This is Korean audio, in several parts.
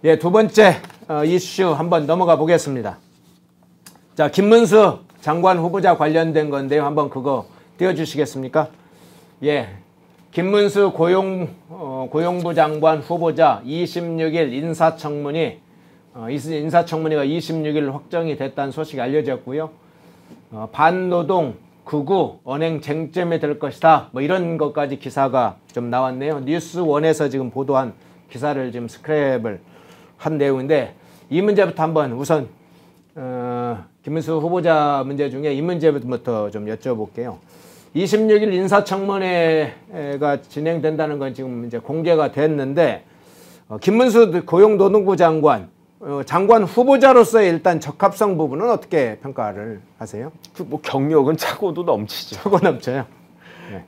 예, 두 번째 이슈 한번 넘어가 보겠습니다. 자, 김문수 장관 후보자 관련된 건데요. 한번 그거 띄워주시겠습니까? 예, 김문수 고용부 장관 후보자 26일 인사청문회가 26일 확정이 됐다는 소식이 알려졌고요. 반노동 극우 언행 쟁점이 될 것이다. 뭐 이런 것까지 기사가 좀 나왔네요. 뉴스원에서 지금 보도한 기사를 지금 스크랩을 한 내용인데 이 문제부터 한번 우선 김문수 후보자 문제 중에 이 문제부터 좀 여쭤볼게요. 26일 인사청문회가 진행된다는 건 지금 이제 공개가 됐는데 김문수 고용노동부 장관 후보자로서의 일단 적합성 부분은 어떻게 평가를 하세요? 뭐 경력은 차고도 넘치죠. 차고 넘쳐요. 네.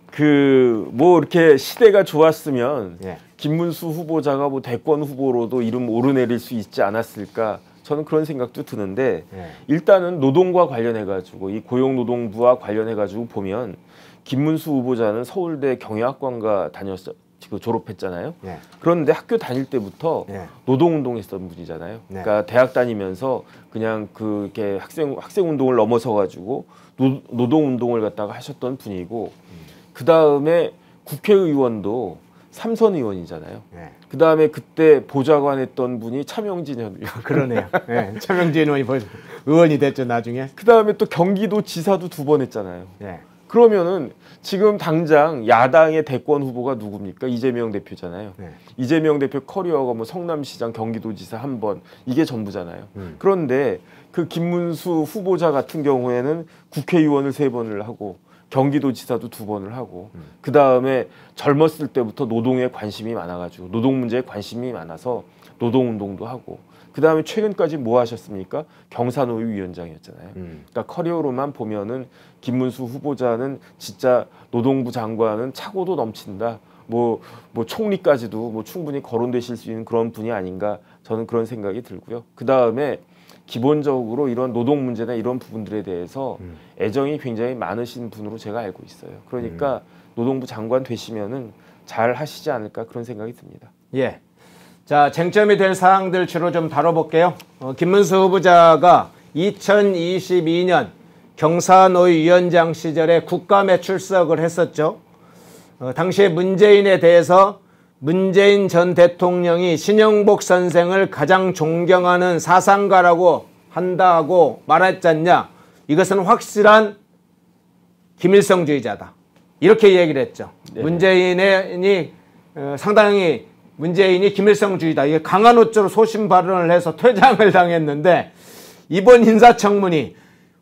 뭐 이렇게 시대가 좋았으면 네. 김문수 후보자가 뭐 대권 후보로도 이름 오르내릴 수 있지 않았을까? 저는 그런 생각도 드는데 일단은 노동과 관련해가지고 이 고용노동부와 관련해가지고 보면 김문수 후보자는 서울대 경영학과가 졸업했잖아요. 그런데 학교 다닐 때부터 노동운동했던 분이잖아요. 그러니까 대학 다니면서 그냥 이렇게 학생 운동을 넘어서 가지고 노동운동을 갖다가 하셨던 분이고 그 다음에 국회의원도 삼선 의원이잖아요. 그 다음에 그때 보좌관 했던 분이 차명진 의원. 그러네요. 차명진 의원이 됐죠 나중에. 그 다음에 또 경기도지사도 2번 했잖아요. 그러면은 지금 당장 야당의 대권 후보가 누굽니까? 이재명 대표잖아요. 이재명 대표 커리어가 뭐 성남시장, 경기도지사 1번 이게 전부잖아요. 그런데 그 김문수 후보자 같은 경우에는 국회의원을 3번을 하고 경기도지사도 2번을 하고 그 다음에 젊었을 때부터 노동에 관심이 많아가지고 노동 문제에 관심이 많아서 노동운동도 하고 그 다음에 최근까지 뭐 하셨습니까? 경사노위 위원장이었잖아요. 그러니까 커리어로만 보면은 김문수 후보자는 진짜 노동부 장관은 차고도 넘친다. 뭐 총리까지도 뭐 충분히 거론되실 수 있는 그런 분이 아닌가 저는 그런 생각이 들고요. 그 다음에 기본적으로 이런 노동 문제나 이런 부분들에 대해서 애정이 굉장히 많으신 분으로 제가 알고 있어요. 그러니까 노동부 장관 되시면은 잘 하시지 않을까 그런 생각이 듭니다. 예. 자, 쟁점이 될 사항들 주로 좀 다뤄볼게요. 김문수 후보자가 2022년 경사노위 위원장 시절에 국감에 출석을 했었죠. 당시에 문재인에 대해서 문재인 전 대통령이 신영복 선생을 가장 존경하는 사상가라고 한다고 말했잖냐. 이것은 확실한 김일성주의자다. 이렇게 얘기를 했죠. 문재인이 김일성주의다. 이게 강한 어조로 소신 발언을 해서 퇴장을 당했는데 이번 인사청문회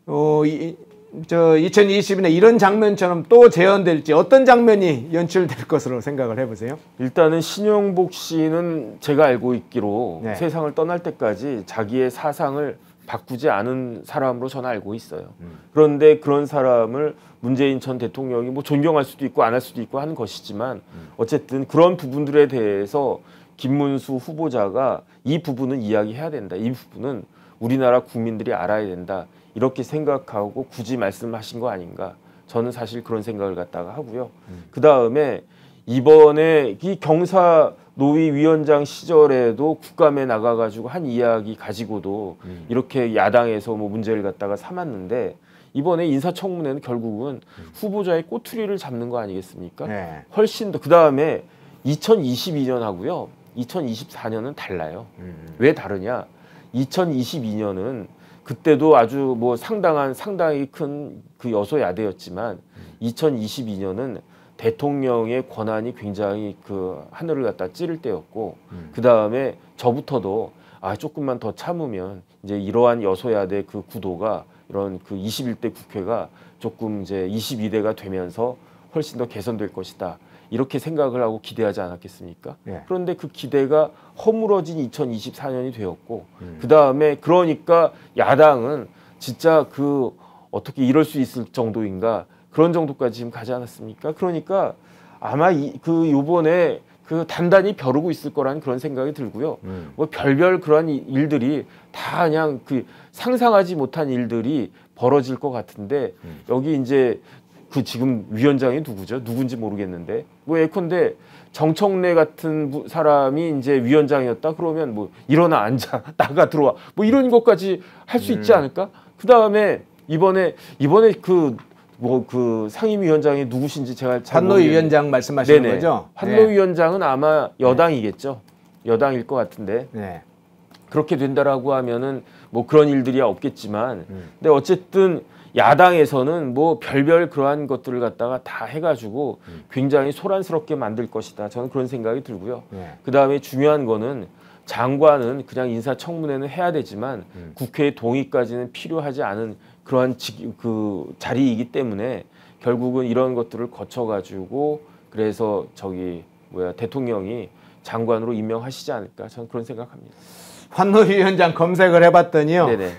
2022년에 이런 장면처럼 또 재현될지 어떤 장면이 연출될 것으로 생각을 해보세요? 일단은 신영복 씨는 제가 알고 있기로 세상을 떠날 때까지 자기의 사상을 바꾸지 않은 사람으로 저는 알고 있어요. 그런데 그런 사람을 문재인 전 대통령이 뭐 존경할 수도 있고 안 할 수도 있고 하는 것이지만 어쨌든 그런 부분들에 대해서 김문수 후보자가 이 부분은 이야기해야 된다. 이 부분은 우리나라 국민들이 알아야 된다. 이렇게 생각하고 굳이 말씀하신 거 아닌가. 저는 사실 그런 생각을 갖다가 하고요. 그 다음에 이번에 이 경사노위 위원장 시절에도 국감에 나가가지고 한 이야기 가지고도 이렇게 야당에서 뭐 문제를 갖다가 삼았는데 이번에 인사청문회는 결국은 후보자의 꼬투리를 잡는 거 아니겠습니까? 훨씬 더 그 다음에 2022년하고요. 2024년은 달라요. 왜 다르냐? 2022년은 그때도 아주 뭐 상당히 큰 그 여소야대였지만 2022년은 대통령의 권한이 굉장히 그 하늘을 갖다 찌를 때였고 그 다음에 저부터도 조금만 더 참으면 이제 이러한 여소야대 그 구도가 이런 그 21대 국회가 조금 이제 22대가 되면서 훨씬 더 개선될 것이다. 이렇게 생각을 하고 기대하지 않았겠습니까? 그런데 그 기대가 허물어진 2024년이 되었고 그 다음에 그러니까 야당은 진짜 어떻게 이럴 수 있을 정도인가 그런 정도까지 지금 가지 않았습니까? 그러니까 아마 요번에 단단히 벼르고 있을 거라는 그런 생각이 들고요. 뭐 별별 그러한 일들이 다 그냥 상상하지 못한 일들이 벌어질 것 같은데 여기 이제 지금 위원장이 누구죠? 누군지 모르겠는데 뭐 예컨대 정청래 같은 사람이 이제 위원장이었다 그러면 뭐 일어나 앉아 나가 들어와 뭐 이런 것까지 할 수 있지 않을까? 그 다음에 이번에 그 상임위원장이 누구신지 제가 잘 환노위 위원장 말씀하시는 네네. 거죠? 환노위 위원장은 아마 여당이겠죠. 여당일 것 같은데 네. 그렇게 된다라고 하면은 뭐 그런 일들이 없겠지만, 근데 어쨌든 야당에서는 뭐 별별 그러한 것들을 갖다가 다 해가지고 굉장히 소란스럽게 만들 것이다. 저는 그런 생각이 들고요. 네. 그 다음에 중요한 거는 장관은 그냥 인사청문회는 해야 되지만 국회의 동의까지는 필요하지 않은 그러한 그 자리이기 때문에 결국은 이런 것들을 거쳐가지고 그래서 대통령이 장관으로 임명하시지 않을까 저는 그런 생각합니다. 환노위 위원장 검색을 해봤더니요. 네네.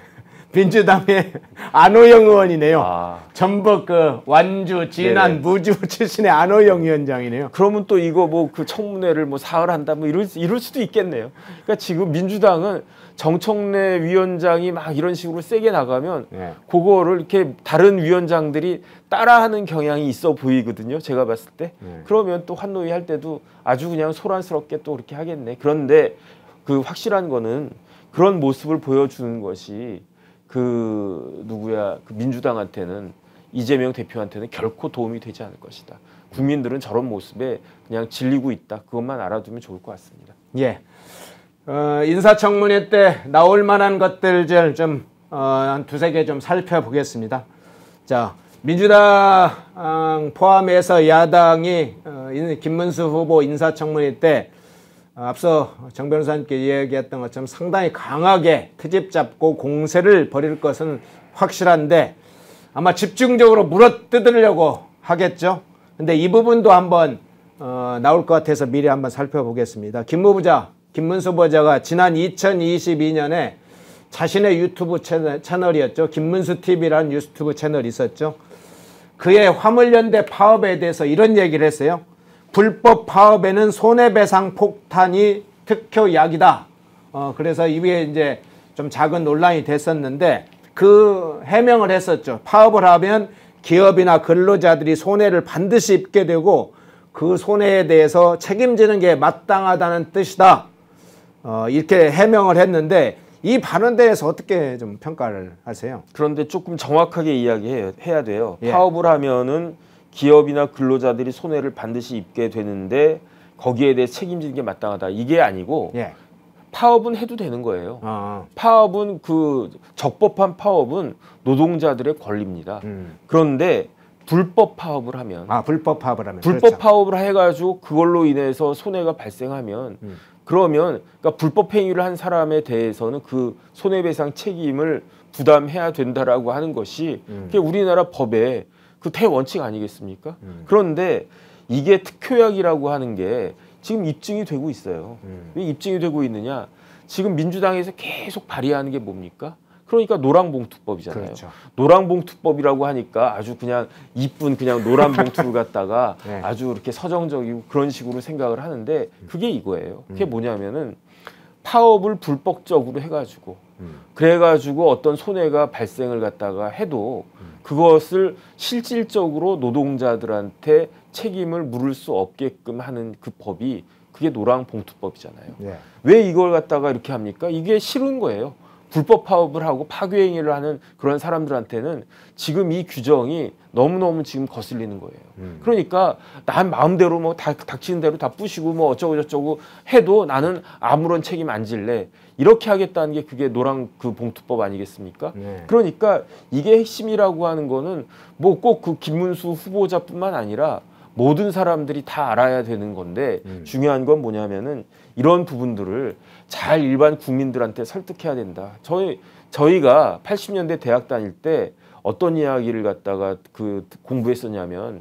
민주당의 안호영 의원이네요. 아. 전북 그 완주, 진안, 네네. 무주 출신의 안호영 위원장이네요. 그러면 또 이거 뭐 그 청문회를 뭐 사흘 한다 뭐 이럴 수도 있겠네요. 그러니까 지금 민주당은 정청래 위원장이 막 이런 식으로 세게 나가면 네. 그거를 이렇게 다른 위원장들이 따라하는 경향이 있어 보이거든요. 제가 봤을 때. 그러면 또 환노위 할 때도 아주 그냥 소란스럽게 또 그렇게 하겠네. 그런데 그 확실한 거는 그런 모습을 보여주는 것이 그 민주당한테는 이재명 대표한테는 결코 도움이 되지 않을 것이다. 국민들은 저런 모습에 그냥 질리고 있다. 그것만 알아두면 좋을 것 같습니다. 예. 인사청문회 때 나올 만한 것들 좀 한 두세 개 좀 살펴보겠습니다. 자, 민주당 포함해서 야당이 김문수 후보 인사청문회 때 앞서 정 변호사님께 이야기했던 것처럼 상당히 강하게 트집 잡고 공세를 벌일 것은 확실한데 아마 집중적으로 물어뜯으려고 하겠죠. 근데 이 부분도 한번 나올 것 같아서 미리 한번 살펴보겠습니다. 김문수 후보자가 지난 2022년에 자신의 유튜브 채널이었죠. 김문수 TV라는 유튜브 채널이 있었죠. 그의 화물연대 파업에 대해서 이런 얘기를 했어요. 불법 파업에는 손해배상 폭탄이 특효약이다. 그래서 이게 이제 좀 작은 논란이 됐었는데 그 해명을 했었죠. 파업을 하면 기업이나 근로자들이 손해를 반드시 입게 되고 그 손해에 대해서 책임지는 게 마땅하다는 뜻이다. 이렇게 해명을 했는데 이 발언에 대해서 어떻게 좀 평가를 하세요? 그런데 조금 정확하게 이야기해야 돼요. 예. 파업을 하면은 기업이나 근로자들이 손해를 반드시 입게 되는데 거기에 대해 책임지는 게 마땅하다. 이게 아니고 예. 파업은 해도 되는 거예요. 파업은 적법한 파업은 노동자들의 권리입니다. 그런데 불법 파업을 하면 불법 파업을 하면 불법 그렇죠. 파업을 해가지고 그걸로 인해서 손해가 발생하면 그러면 그러니까 불법 행위를 한 사람에 대해서는 그 손해배상 책임을 부담해야 된다라고 하는 것이 그게 우리나라 법에 그 대원칙 아니겠습니까? 그런데 이게 특효약이라고 하는 게 지금 입증이 되고 있어요. 왜 입증이 되고 있느냐? 지금 민주당에서 계속 발의하는 게 뭡니까? 그러니까 노랑봉투법이잖아요. 그렇죠. 노랑봉투법이라고 하니까 아주 그냥 이쁜 그냥 노란 봉투를 갖다가 네. 아주 이렇게 서정적이고 그런 식으로 생각을 하는데 그게 이거예요. 그게 뭐냐면은 파업을 불법적으로 해가지고 그래가지고 어떤 손해가 발생을 갖다가 해도 그것을 실질적으로 노동자들한테 책임을 물을 수 없게끔 하는 그 법이 그게 노랑봉투법이잖아요. 네. 왜 이걸 갖다가 이렇게 합니까? 이게 싫은 거예요. 불법 파업을 하고 파괴행위를 하는 그런 사람들한테는 지금 이 규정이 너무너무 지금 거슬리는 거예요. 그러니까 난 마음대로 뭐 닥치는 대로 다 부시고 뭐 어쩌고 저쩌고 해도 나는 아무런 책임 안 질래. 이렇게 하겠다는 게 그게 노랑 그 봉투법 아니겠습니까? 네. 그러니까 이게 핵심이라고 하는 거는 뭐 꼭 그 김문수 후보자뿐만 아니라 모든 사람들이 다 알아야 되는 건데 중요한 건 뭐냐면은 이런 부분들을 잘 일반 국민들한테 설득해야 된다. 저희가 80년대 대학 다닐 때 어떤 이야기를 갖다가 그 공부했었냐면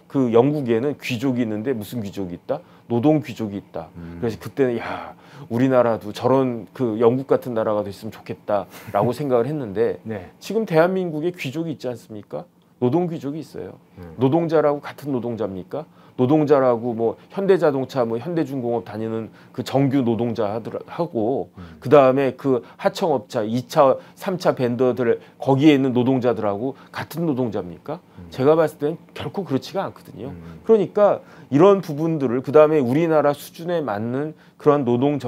그 영국에는 귀족이 있는데 무슨 귀족이 있다? 노동 귀족이 있다. 그래서 그때는 야 우리나라도 저런 그 영국 같은 나라가 됐으면 좋겠다라고 생각을 했는데 네. 지금 대한민국에 귀족이 있지 않습니까? 노동 귀족이 있어요. 노동자라고 같은 노동자입니까? 노동자라고 뭐 현대자동차, 뭐 현대중공업 다니는 그 정규 노동자하고 그 다음에 그 하청업자, 2차, 3차 벤더들 거기에 있는 노동자들하고 같은 노동자입니까? 제가 봤을 때는 결코 그렇지가 않거든요. 그러니까 이런 부분들을 그 다음에 우리나라 수준에 맞는 그런 노동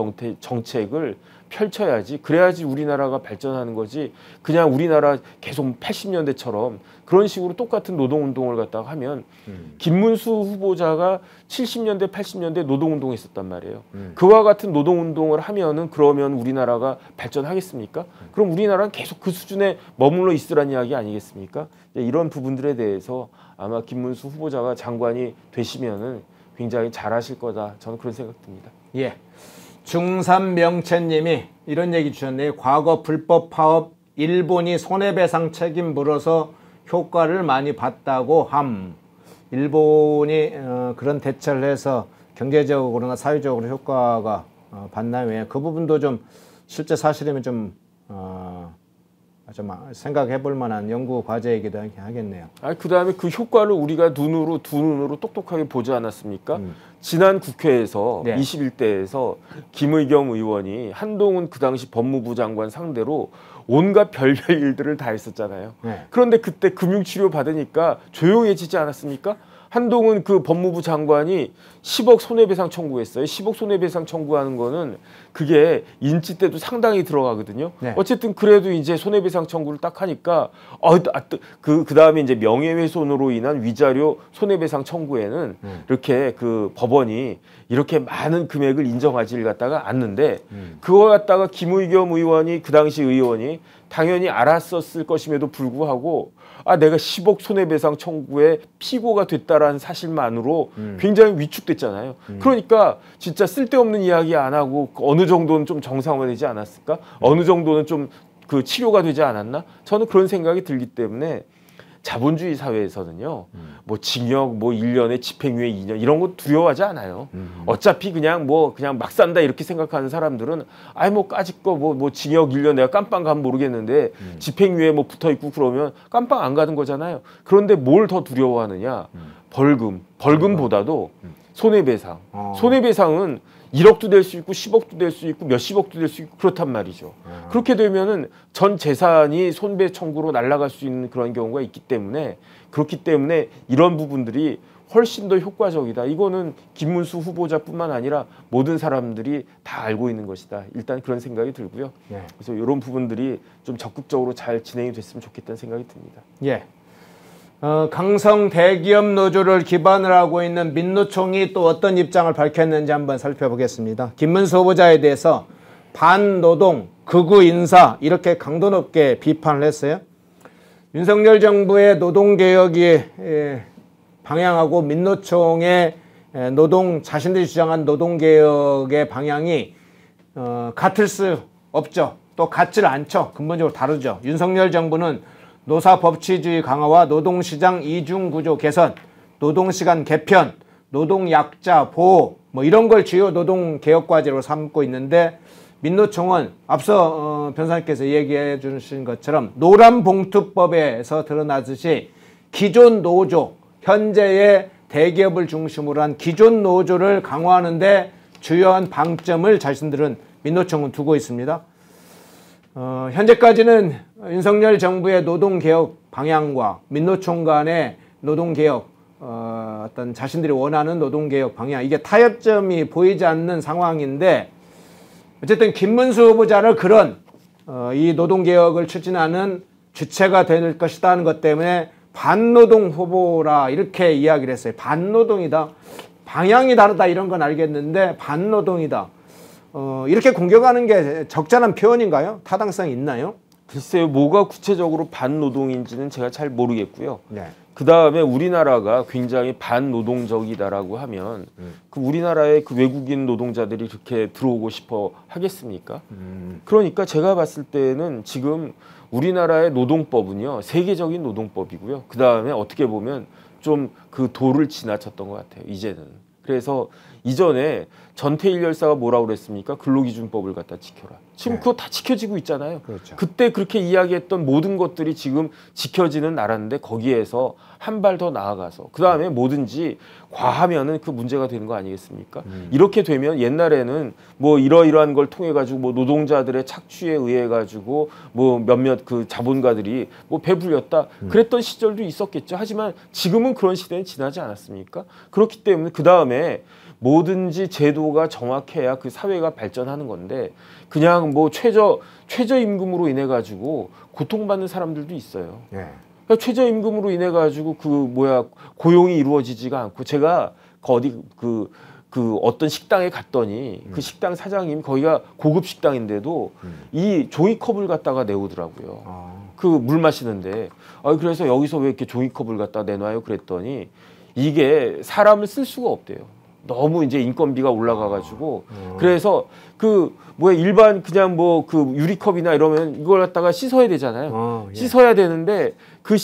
정책을 펼쳐야지. 그래야지 우리나라가 발전하는 거지. 그냥 우리나라 계속 80년대처럼 그런 식으로 똑같은 노동운동을 갖다가 하면 김문수 후보자가 70년대, 80년대 노동운동을 했었단 말이에요. 그와 같은 노동운동을 하면은 그러면 우리나라가 발전하겠습니까? 그럼 우리나라는 계속 그 수준에 머물러 있으란 이야기 아니겠습니까? 이런 부분들에 대해서 아마 김문수 후보자가 장관이 되시면은 굉장히 잘하실 거다. 저는 그런 생각 듭니다. 예. 중삼명채님이 이런 얘기 주셨네요. 과거 불법 파업 일본이 손해배상 책임 물어서 효과를 많이 봤다고 함. 일본이 그런 대처를 해서 경제적으로나 사회적으로 효과가 봤나요? 그 부분도 좀 실제 사실이면 좀 생각해 볼 만한 연구 과제이기도 하겠네요. 그다음에 그 효과를 우리가 두 눈으로 똑똑하게 보지 않았습니까? 지난 국회에서 네. 21대에서 김의겸 의원이 한동훈 그 당시 법무부 장관 상대로 온갖 별별 일들을 다 했었잖아요. 네. 그런데 그때 금융치료 받으니까 조용해지지 않았습니까? 한동훈 그 법무부 장관이 10억 손해배상 청구했어요. 10억 손해배상 청구하는 거는 그게 인지 때도 상당히 들어가거든요. 네. 어쨌든 그래도 이제 손해배상 청구를 딱 하니까 그 다음에 이제 명예훼손으로 인한 위자료 손해배상 청구에는 이렇게 그 법원이 이렇게 많은 금액을 인정하지를 갖다가 않는데 그거 갖다가 김의겸 의원이 그 당시 의원이 당연히 알았었을 것임에도 불구하고 내가 10억 손해배상 청구에 피고가 됐다라는 사실만으로 굉장히 위축됐잖아요. 그러니까 진짜 쓸데없는 이야기 안 하고 어느 정도는 좀 정상화되지 않았을까? 어느 정도는 좀 그 치료가 되지 않았나? 저는 그런 생각이 들기 때문에 자본주의 사회에서는요, 뭐 징역, 뭐 1년에 집행유예 2년 이런 거 두려워하지 않아요. 어차피 그냥 막 산다 이렇게 생각하는 사람들은 뭐 까짓 거 뭐 징역 1년 내가 깜빵 가면 모르겠는데 집행유예 뭐 붙어 있고 그러면 깜빵 안 가는 거잖아요. 그런데 뭘 더 두려워하느냐? 벌금보다도 손해배상. 손해배상은 1억도 될 수 있고 10억도 될 수 있고 몇십억도 될 수 있고 그렇단 말이죠. 그렇게 되면은 전 재산이 손배 청구로 날아갈 수 있는 그런 경우가 있기 때문에 그렇기 때문에 이런 부분들이 훨씬 더 효과적이다. 이거는 김문수 후보자뿐만 아니라 모든 사람들이 다 알고 있는 것이다. 일단 그런 생각이 들고요. 예. 그래서 이런 부분들이 좀 적극적으로 잘 진행이 됐으면 좋겠다는 생각이 듭니다. 예. 강성 대기업 노조를 기반으로 하고 있는 민노총이 또 어떤 입장을 밝혔는지 한번 살펴보겠습니다. 김문수 후보자에 대해서 반노동, 극우 인사 이렇게 강도 높게 비판을 했어요. 윤석열 정부의 노동개혁이 방향하고 민노총의 자신들이 주장한 노동개혁의 방향이 같을 수 없죠. 또 같질 않죠. 근본적으로 다르죠. 윤석열 정부는 노사법치주의 강화와 노동시장 이중구조 개선, 노동시간 개편, 노동약자 보호 뭐 이런 걸 주요 노동개혁과제로 삼고 있는데 민노총은 앞서 변호사님께서 얘기해 주신 것처럼 노란봉투법에서 드러나듯이 기존 노조, 현재의 대기업을 중심으로 한 기존 노조를 강화하는 데 주요한 방점을 자신들은 민노총은 두고 있습니다. 현재까지는 윤석열 정부의 노동개혁 방향과 민노총 간의 노동개혁, 어떤 자신들이 원하는 노동개혁 방향, 이게 타협점이 보이지 않는 상황인데, 어쨌든 김문수 후보자를 그런 이 노동개혁을 추진하는 주체가 될 것이다 하는 것 때문에 반노동 후보라 이렇게 이야기를 했어요. 반노동이다. 방향이 다르다 이런 건 알겠는데 반노동이다. 이렇게 공격하는 게 적절한 표현인가요? 타당성이 있나요? 글쎄요, 뭐가 구체적으로 반노동인지는 제가 잘 모르겠고요. 네. 그 다음에 우리나라가 굉장히 반노동적이다라고 하면 그 우리나라에 그 외국인 노동자들이 그렇게 들어오고 싶어 하겠습니까? 그러니까 제가 봤을 때는 지금 우리나라의 노동법은요, 세계적인 노동법이고요. 그 다음에 어떻게 보면 좀 그 도를 지나쳤던 것 같아요, 이제는. 그래서 이전에 전태일 열사가 뭐라고 그랬습니까? 근로기준법을 갖다 지켜라. 지금 네. 그거 다 지켜지고 있잖아요. 그렇죠. 그때 그렇게 이야기했던 모든 것들이 지금 지켜지는 나라인데 거기에서 한 발 더 나아가서 그 다음에 뭐든지 과하면은 그 문제가 되는 거 아니겠습니까? 이렇게 되면 옛날에는 뭐 이러이러한 걸 통해 가지고 뭐 노동자들의 착취에 의해 가지고 뭐 몇몇 그 자본가들이 뭐 배불렸다 그랬던 시절도 있었겠죠. 하지만 지금은 그런 시대는 지나지 않았습니까? 그렇기 때문에 그 다음에 뭐든지 제도가 정확해야 그 사회가 발전하는 건데 그냥 뭐 최저임금으로 인해 가지고 고통받는 사람들도 있어요. 네. 그러니까 최저임금으로 인해 가지고 고용이 이루어지지가 않고 제가 어디 그 어떤 식당에 갔더니 그 식당 사장님 거기가 고급 식당인데도 이 종이컵을 갖다가 내오더라고요. 그 물 마시는데 그래서 여기서 왜 이렇게 종이컵을 갖다 내놔요? 그랬더니 이게 사람을 쓸 수가 없대요. 너무 이제 인건비가 올라가가지고 그래서 일반 그냥 뭐 그 유리컵이나 이러면 이걸 갖다가 씻어야 되잖아요. 예. 씻어야 되는데 그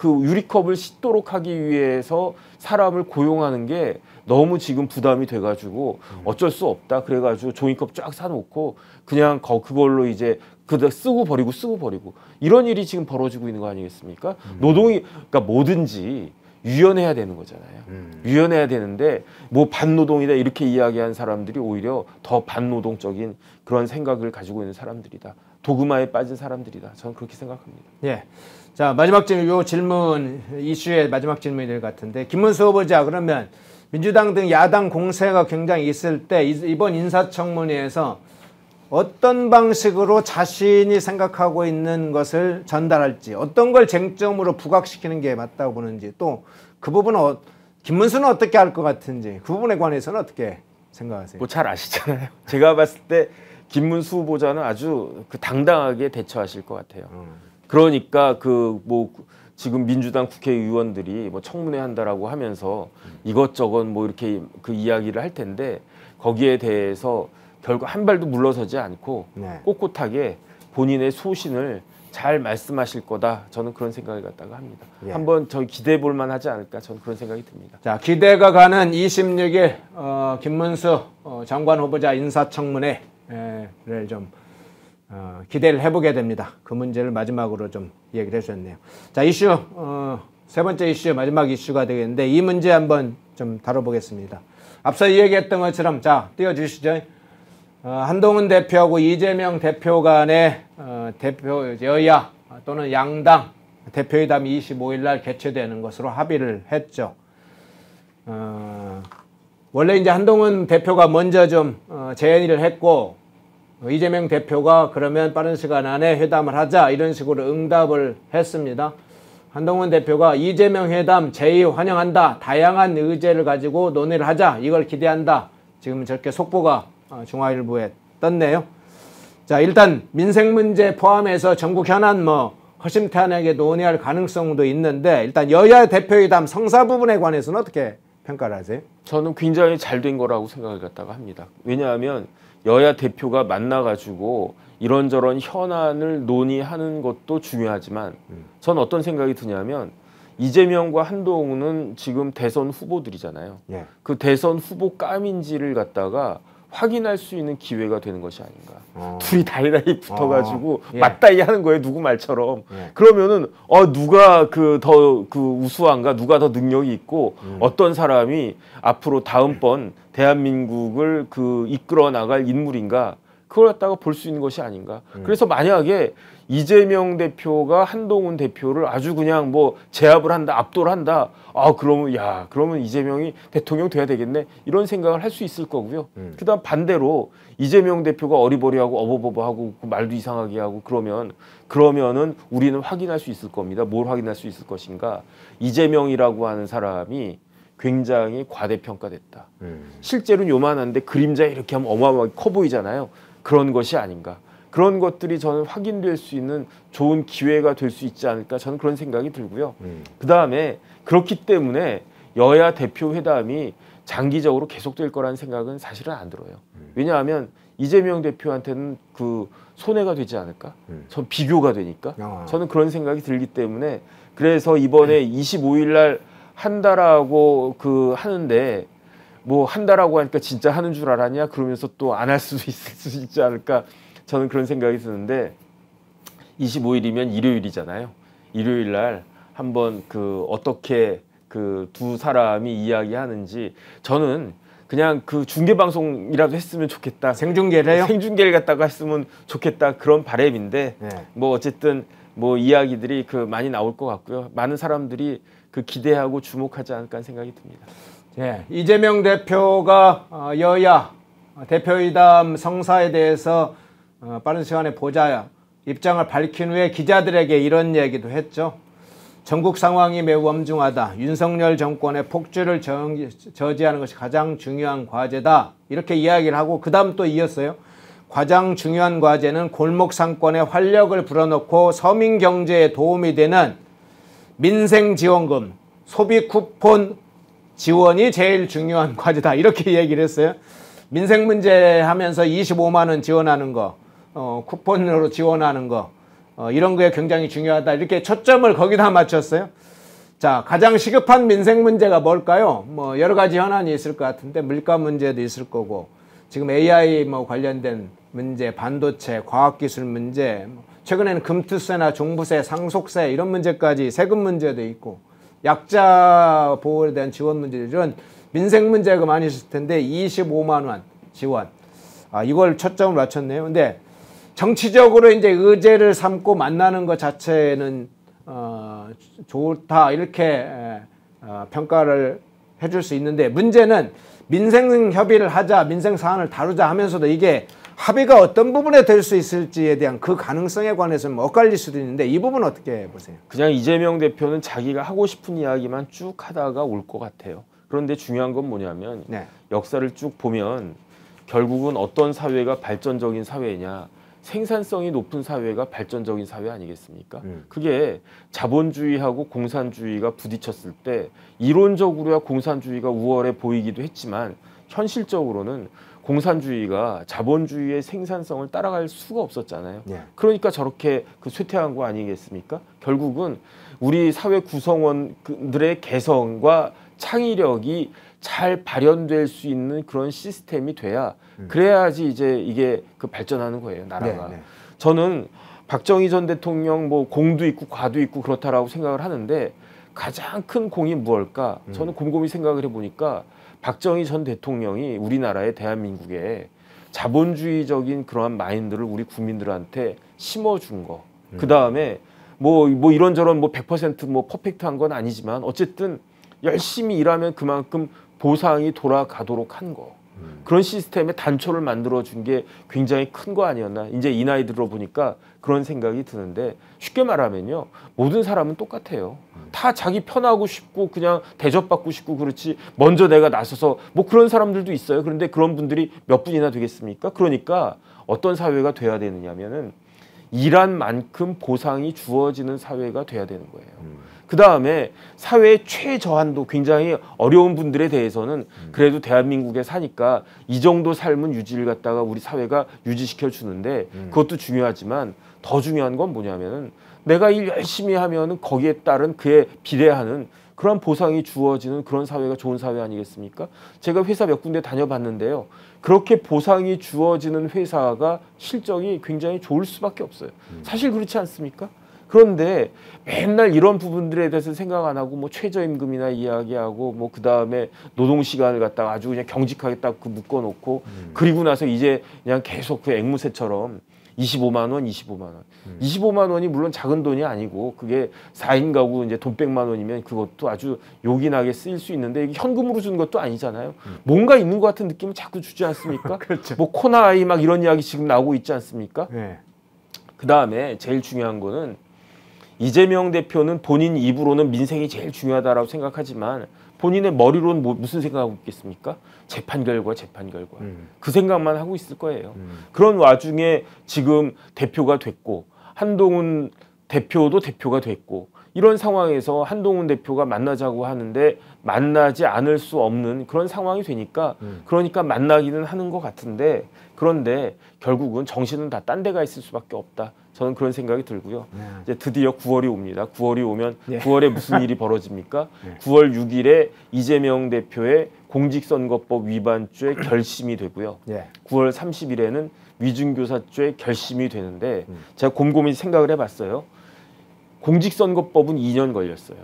유리컵을 씻도록 하기 위해서 사람을 고용하는 게 너무 지금 부담이 돼가지고 어쩔 수 없다. 그래가지고 종이컵 쫙 사놓고 그냥 그걸로 이제 쓰고 버리고 이런 일이 지금 벌어지고 있는 거 아니겠습니까? 노동이 그러니까 뭐든지 유연해야 되는 거잖아요. 유연해야 되는데 뭐 반노동이다 이렇게 이야기한 사람들이 오히려 더 반노동적인 그런 생각을 가지고 있는 사람들이다. 도그마에 빠진 사람들이다. 저는 그렇게 생각합니다. 예. 자, 마지막 질문 이슈의 마지막 질문이 될 것 같은데 김문수 후보자 그러면 민주당 등 야당 공세가 굉장히 있을 때 이번 인사청문회에서 어떤 방식으로 자신이 생각하고 있는 것을 전달할지 어떤 걸 쟁점으로 부각시키는 게 맞다고 보는지 또 그 부분은 김문수는 어떻게 할 것 같은지 그 부분에 관해서는 어떻게 생각하세요? 뭐 잘 아시잖아요. 제가 봤을 때 김문수 후보자는 아주 당당하게 대처하실 것 같아요. 그러니까 지금 민주당 국회의원들이 뭐 청문회 한다라고 하면서 이것저것 뭐 이렇게 그 이야기를 할 텐데 거기에 대해서 결국 한 발도 물러서지 않고 네. 꼿꼿하게 본인의 소신을 잘 말씀하실 거다. 저는 그런 생각을 갖다가 합니다. 예. 한번 저희 기대해 볼 만하지 않을까 저는 그런 생각이 듭니다. 자, 기대가 가는 26일 김문수 장관 후보자 인사청문회를 좀 기대를 해보게 됩니다. 그 문제를 마지막으로 좀 얘기를 해주셨네요. 자, 이슈 세 번째 이슈 마지막 이슈가 되겠는데 이 문제 한번 좀 다뤄보겠습니다. 앞서 얘기했던 것처럼 자 띄워주시죠. 한동훈 대표하고 이재명 대표 간의 대표 여야 또는 양당 대표회담이 25일 날 개최되는 것으로 합의를 했죠. 원래 이제 한동훈 대표가 먼저 좀 제안을 했고 이재명 대표가 그러면 빠른 시간 안에 회담을 하자 이런 식으로 응답을 했습니다. 한동훈 대표가 이재명 회담 제의 환영한다. 다양한 의제를 가지고 논의를 하자. 이걸 기대한다. 지금 저렇게 속보가 중앙일보에 떴네요. 자, 일단 민생 문제 포함해서 전국 현안 허심탄회하게 논의할 가능성도 있는데 일단 여야 대표회담 성사 부분에 관해서는 어떻게 평가를 하세요? 저는 굉장히 잘 된 거라고 생각을 갖다가 합니다. 왜냐하면 여야 대표가 만나가지고 이런저런 현안을 논의하는 것도 중요하지만 전 어떤 생각이 드냐면 이재명과 한동훈은 지금 대선 후보들이잖아요. 예. 그 대선 후보 깜인지를 갖다가 확인할 수 있는 기회가 되는 것이 아닌가. 둘이 다이다이 붙어가지고 예. 맞다이 하는 거예요. 누구 말처럼. 예. 그러면은 누가 더 우수한가, 누가 더 능력이 있고 어떤 사람이 앞으로 다음번 대한민국을 이끌어 나갈 인물인가. 그걸 갖다가 볼 수 있는 것이 아닌가. 그래서 만약에 이재명 대표가 한동훈 대표를 아주 그냥 제압을 한다, 압도를 한다. 그러면 이재명이 대통령 돼야 되겠네. 이런 생각을 할 수 있을 거고요. 그다음 반대로 이재명 대표가 어리버리하고 어버버버하고 말도 이상하게 하고 그러면은 우리는 확인할 수 있을 겁니다. 뭘 확인할 수 있을 것인가? 이재명이라고 하는 사람이 굉장히 과대평가됐다. 실제로는 요만한데 그림자 이렇게 하면 어마어마하게 커 보이잖아요. 그런 것이 아닌가. 그런 것들이 저는 확인될 수 있는 좋은 기회가 될 수 있지 않을까 저는 그런 생각이 들고요. 그다음에 그렇기 때문에 여야 대표 회담이 장기적으로 계속될 거라는 생각은 사실은 안 들어요. 왜냐하면 이재명 대표한테는 손해가 되지 않을까? 전 비교가 되니까. 저는 그런 생각이 들기 때문에 그래서 이번에 25일 날 한다라고 하는데 뭐 한다라고 하니까 진짜 하는 줄 알았냐 그러면서 또 안 할 수도 있을 수 있지 않을까 저는 그런 생각이 드는데 25일이면 일요일이잖아요. 일요일 날 한번 그 어떻게 그 두 사람이 이야기하는지 저는 그냥 그 중계 방송이라도 했으면 좋겠다. 생중계래요? 생중계를 갖다가 했으면 좋겠다 그런 바람인데 네. 뭐 어쨌든 뭐 이야기들이 그 많이 나올 것 같고요. 많은 사람들이 그 기대하고 주목하지 않을까 생각이 듭니다. 네, 이재명 대표가 여야 대표이담 성사에 대해서 빠른 시간에 보자 입장을 밝힌 후에 기자들에게 이런 얘기도 했죠. 전국 상황이 매우 엄중하다. 윤석열 정권의 폭주를 저지하는 것이 가장 중요한 과제다. 이렇게 이야기를 하고 그 다음 또 이었어요. 가장 중요한 과제는 골목 상권에 활력을 불어넣고 서민 경제에 도움이 되는 민생지원금, 소비 쿠폰 지원이 제일 중요한 과제다. 이렇게 얘기를 했어요. 민생 문제 하면서 25만 원 지원하는 거, 쿠폰으로 지원하는 거, 이런 거에 굉장히 중요하다. 이렇게 초점을 거기다 맞췄어요. 자, 가장 시급한 민생 문제가 뭘까요? 뭐 여러 가지 현안이 있을 것 같은데 물가 문제도 있을 거고 지금 AI 뭐 관련된 문제, 반도체, 과학기술 문제, 최근에는 금투세나 종부세, 상속세 이런 문제까지 세금 문제도 있고 약자 보호에 대한 지원 문제 이런 민생 문제가 많이 있을 텐데 25만 원 지원. 이걸 초점을 맞췄네요. 근데 정치적으로 이제 의제를 삼고 만나는 것 자체는 좋다 이렇게 평가를 해줄 수 있는데 문제는 민생 협의를 하자, 민생 사안을 다루자 하면서도 이게 합의가 어떤 부분에 될 수 있을지에 대한 그 가능성에 관해서는 엇갈릴 수도 있는데 이 부분 어떻게 보세요? 그냥 이재명 대표는 자기가 하고 싶은 이야기만 쭉 하다가 올 것 같아요. 그런데 중요한 건 뭐냐면 네. 역사를 쭉 보면 결국은 어떤 사회가 발전적인 사회냐 생산성이 높은 사회가 발전적인 사회 아니겠습니까? 그게 자본주의하고 공산주의가 부딪혔을 때 이론적으로야 공산주의가 우월해 보이기도 했지만 현실적으로는 공산주의가 자본주의의 생산성을 따라갈 수가 없었잖아요. 네. 그러니까 저렇게 그 쇠퇴한 거 아니겠습니까? 결국은 우리 사회 구성원들의 개성과 창의력이 잘 발현될 수 있는 그런 시스템이 돼야 그래야지 이제 이게 그 발전하는 거예요, 나라가. 네, 네. 저는 박정희 전 대통령 뭐 공도 있고 과도 있고 그렇다라고 생각을 하는데 가장 큰 공이 무엇일까? 저는 곰곰이 생각을 해보니까 박정희 전 대통령이 우리나라의 대한민국에 자본주의적인 그러한 마인드를 우리 국민들한테 심어준 거. 그 다음에 뭐 이런저런 뭐 100% 뭐 퍼펙트한 건 아니지만 어쨌든 열심히 일하면 그만큼 보상이 돌아가도록 한 거. 그런 시스템의 단초를 만들어준 게 굉장히 큰 거 아니었나. 이제 이 나이 들어보니까 그런 생각이 드는데 쉽게 말하면요. 모든 사람은 똑같아요. 다 자기 편하고 싶고 그냥 대접받고 싶고 그렇지 먼저 내가 나서서 뭐 그런 사람들도 있어요. 그런데 그런 분들이 몇 분이나 되겠습니까? 그러니까 어떤 사회가 돼야 되느냐면은 일한 만큼 보상이 주어지는 사회가 돼야 되는 거예요. 그 다음에 사회의 최저한도 굉장히 어려운 분들에 대해서는 그래도 대한민국에 사니까 이 정도 삶은 유지를 갖다가 우리 사회가 유지시켜 주는데 그것도 중요하지만 더 중요한 건 뭐냐면은 내가 일 열심히 하면은 거기에 따른 그에 비례하는 그런 보상이 주어지는 그런 사회가 좋은 사회 아니겠습니까? 제가 회사 몇 군데 다녀봤는데요. 그렇게 보상이 주어지는 회사가 실적이 굉장히 좋을 수밖에 없어요. 사실 그렇지 않습니까? 그런데 맨날 이런 부분들에 대해서 생각 안 하고 뭐 최저임금이나 이야기하고 뭐 그 다음에 노동 시간을 갖다가 아주 그냥 경직하게 딱 그 묶어놓고 그리고 나서 이제 그냥 계속 그 앵무새처럼 25만 원, 25만 원. 25만 원이 물론 작은 돈이 아니고 그게 4인 가구 이제 돈 100만 원이면 그것도 아주 요긴하게 쓰일 수 있는데 이게 현금으로 주는 것도 아니잖아요. 뭔가 있는 것 같은 느낌을 자꾸 주지 않습니까? 그렇죠. 뭐 코나아이 막 이런 이야기 지금 나오고 있지 않습니까? 네. 그 다음에 제일 중요한 거는 이재명 대표는 본인 입으로는 민생이 제일 중요하다라고 생각하지만 본인의 머리로는 무슨 생각하고 있겠습니까? 재판 결과. 그 생각만 하고 있을 거예요. 그런 와중에 지금 대표가 됐고 한동훈 대표도 대표가 됐고 이런 상황에서 한동훈 대표가 만나자고 하는데 만나지 않을 수 없는 그런 상황이 되니까 그러니까 만나기는 하는 것 같은데 그런데 결국은 정신은 다 딴 데가 있을 수밖에 없다. 저는 그런 생각이 들고요. 이제 드디어 9월이 옵니다. 9월이 오면 9월에 무슨 일이 벌어집니까? 9월 6일에 이재명 대표의 공직선거법 위반죄 결심이 되고요. 9월 30일에는 위증교사죄 결심이 되는데 제가 곰곰이 생각을 해봤어요. 공직선거법은 2년 걸렸어요.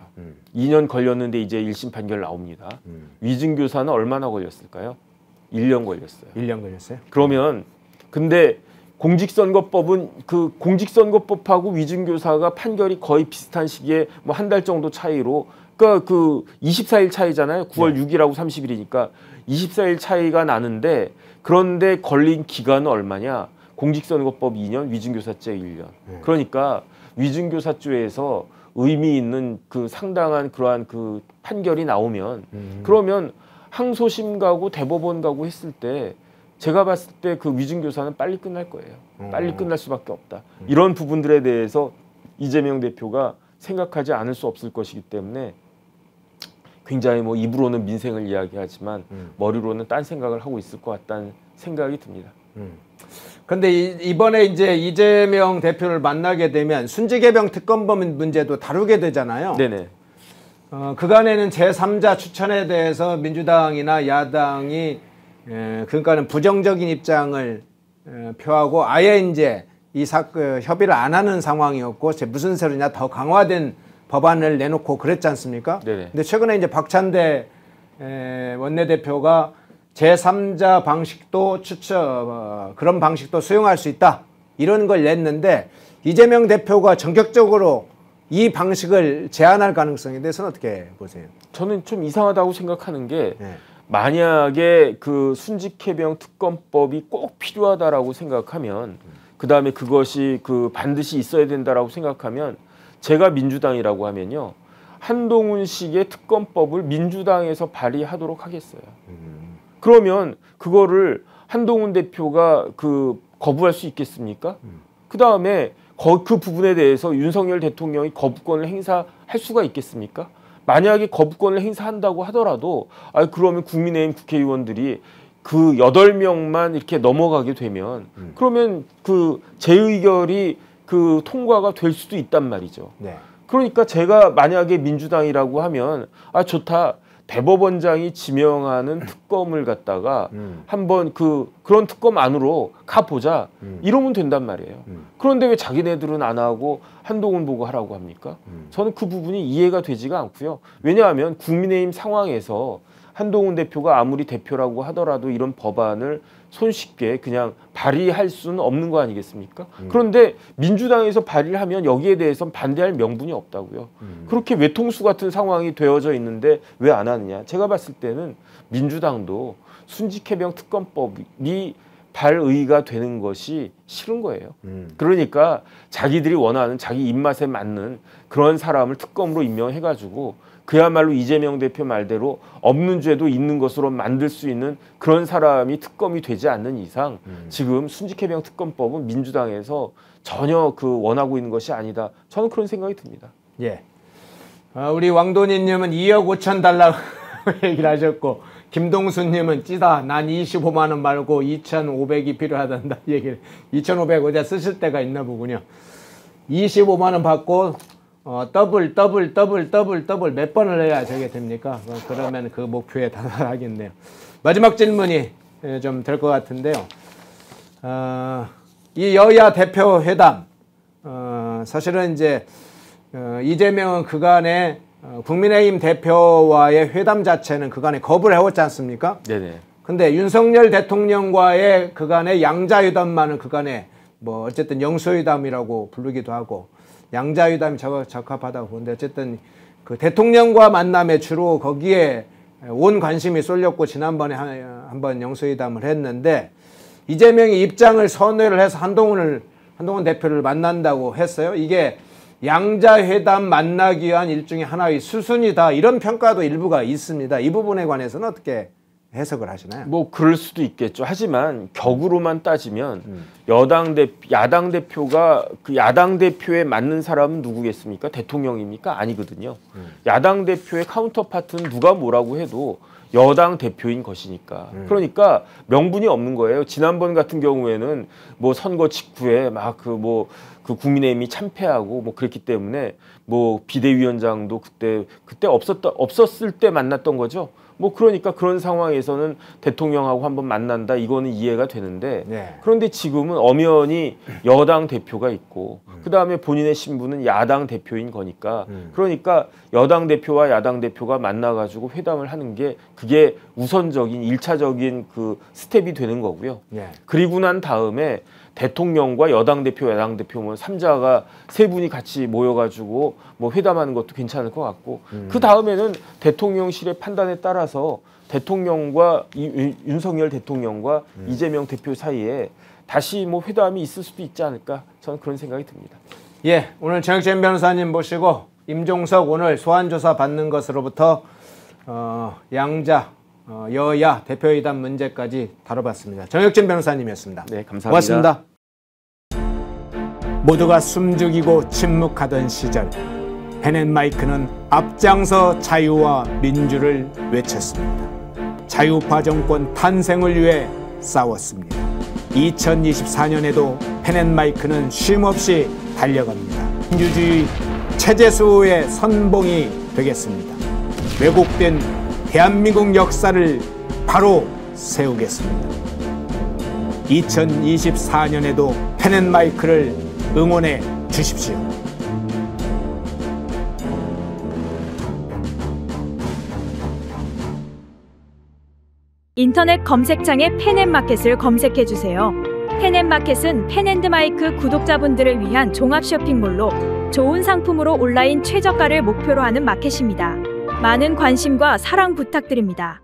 2년 걸렸는데 이제 1심 판결 나옵니다. 위증교사는 얼마나 걸렸을까요? 1년 걸렸어요. 1년 걸렸어요? 그러면 근데 공직선거법은 그 공직선거법하고 위증교사가 판결이 거의 비슷한 시기에 뭐 한 달 정도 차이로 그러니까 그 24일 차이잖아요. 9월 6일하고 30일이니까 24일 차이가 나는데 그런데 걸린 기간은 얼마냐? 공직선거법 2년, 위증교사죄 1년. 그러니까 위증교사죄에서 의미 있는 그 상당한 그러한 그 판결이 나오면 그러면 항소심 가고 대법원 가고 했을 때 제가 봤을 때 그 위증교사는 빨리 끝날 거예요. 빨리 끝날 수밖에 없다. 이런 부분들에 대해서 이재명 대표가 생각하지 않을 수 없을 것이기 때문에 굉장히 뭐 입으로는 민생을 이야기하지만 머리로는 딴 생각을 하고 있을 것 같다는 생각이 듭니다. 근데 이번에 이제 이재명 대표를 만나게 되면 순직해병 특검범 문제도 다루게 되잖아요. 네네. 그간에는 제3자 추천에 대해서 민주당이나 야당이 그러니까는 부정적인 입장을 표하고 아예 이제 이 협의를 안 하는 상황이었고 무슨 소리냐 더 강화된 법안을 내놓고 그랬지 않습니까? 네네. 근데 최근에 이제 박찬대 원내대표가 제3자 방식도 그런 방식도 수용할 수 있다 이런 걸 냈는데 이재명 대표가 전격적으로 이 방식을 제한할 가능성에 대해서는 어떻게 보세요? 저는 좀 이상하다고 생각하는 게 만약에 그 순직해병 특검법이 꼭 필요하다라고 생각하면 그 다음에 그것이 그 반드시 있어야 된다라고 생각하면 제가 민주당이라고 하면요 한동훈식의 특검법을 민주당에서 발의하도록 하겠어요. 그러면 그거를 한동훈 대표가 그 거부할 수 있겠습니까? 그 다음에 그 부분에 대해서 윤석열 대통령이 거부권을 행사할 수가 있겠습니까? 만약에 거부권을 행사한다고 하더라도 그러면 국민의힘 국회의원들이 그 8명만 이렇게 넘어가게 되면 그러면 그 재의결이 그 통과가 될 수도 있단 말이죠. 네. 그러니까 제가 만약에 민주당이라고 하면 좋다. 대법원장이 지명하는 특검을 갖다가 한번 그런 특검 안으로 가보자 이러면 된단 말이에요. 그런데 왜 자기네들은 안 하고 한동훈 보고 하라고 합니까? 저는 그 부분이 이해가 되지가 않고요. 왜냐하면 국민의힘 상황에서 한동훈 대표가 아무리 대표라고 하더라도 이런 법안을 손쉽게 그냥 발의할 수는 없는 거 아니겠습니까? 그런데 민주당에서 발의를 하면 여기에 대해서는 반대할 명분이 없다고요. 그렇게 외통수 같은 상황이 되어져 있는데 왜 안 하느냐. 제가 봤을 때는 민주당도 순직해병 특검법이 발의가 되는 것이 싫은 거예요. 그러니까 자기들이 원하는 자기 입맛에 맞는 그런 사람을 특검으로 임명해가지고 그야말로 이재명 대표 말대로 없는 죄도 있는 것으로 만들 수 있는 그런 사람이 특검이 되지 않는 이상 지금 순직해병 특검법은 민주당에서 전혀 그 원하고 있는 것이 아니다. 저는 그런 생각이 듭니다. 예. 우리 왕돈이님은 2억 5천 달라고 얘기를 하셨고 김동수님은 찌다. 난 25만 원 말고 2,500이 필요하단다. 얘기를 2,500 어디 쓰실 때가 있나 보군요. 25만 원 받고 더블 몇 번을 해야 저게 됩니까? 그러면 그 목표에 달하겠네요. 마지막 질문이 좀 될 것 같은데요. 이 여야 대표 회담 사실은 이제 이재명은 그간에 국민의힘 대표와의 회담 자체는 그간에 거부를 해왔지 않습니까? 네네. 근데 윤석열 대통령과의 그간의 양자회담만은 그간에 뭐 어쨌든 영수회담이라고 부르기도 하고 양자회담이 적합하다고 보는데 어쨌든 그 대통령과 만남에 주로 거기에 온 관심이 쏠렸고 지난번에 한번 영수회담을 했는데 이재명이 입장을 선회를 해서 한동훈 대표를 만난다고 했어요. 이게 양자회담 만나기 위한 일종의 하나의 수순이다. 이런 평가도 일부가 있습니다. 이 부분에 관해서는 어떻게 해석을 하시나요? 뭐 그럴 수도 있겠죠. 하지만 격으로만 따지면 야당 대표가 그 야당 대표에 맞는 사람은 누구겠습니까? 대통령입니까? 아니거든요. 야당 대표의 카운터파트는 누가 뭐라고 해도 여당 대표인 것이니까. 그러니까 명분이 없는 거예요. 지난번 같은 경우에는 뭐 선거 직후에 막 그 국민의힘이 참패하고 뭐 그랬기 때문에 뭐 비대위원장도 그때 없었을 때 만났던 거죠. 뭐 그러니까 그런 상황에서는 대통령하고 한번 만난다 이거는 이해가 되는데 네. 그런데 지금은 엄연히 여당 대표가 있고 그다음에 본인의 신분은 야당 대표인 거니까 그러니까 여당 대표와 야당 대표가 만나가지고 회담을 하는 게 그게 우선적인 1차적인 그 스텝이 되는 거고요. 네. 그리고 난 다음에 대통령과 여당 대표, 야당 대표 뭐 3자가 세 분이 같이 모여가지고 뭐 회담하는 것도 괜찮을 것 같고 그 다음에는 대통령실의 판단에 따라서 대통령과 윤석열 대통령과 이재명 대표 사이에 다시 뭐 회담이 있을 수도 있지 않을까 저는 그런 생각이 듭니다. 예, 오늘 정혁진 변호사님 모시고 임종석 오늘 소환조사 받는 것으로부터 양자 여야 대표회담 문제까지 다뤄봤습니다. 정혁진 변호사님이었습니다. 네, 감사합니다. 고맙습니다. 모두가 숨죽이고 침묵하던 시절 펜앤마이크는 앞장서 자유와 민주를 외쳤습니다. 자유파 정권 탄생을 위해 싸웠습니다. 2024년에도 펜앤마이크는 쉼없이 달려갑니다. 민주주의 체제수호의 선봉이 되겠습니다. 왜곡된 대한민국 역사를 바로 세우겠습니다. 2024년에도 펜앤마이크를 응원해 주십시오. 인터넷 검색창에 펜앤마켓을 검색해 주세요. 펜앤마켓은 펜앤드마이크 구독자분들을 위한 종합 쇼핑몰로 좋은 상품으로 온라인 최저가를 목표로 하는 마켓입니다. 많은 관심과 사랑 부탁드립니다.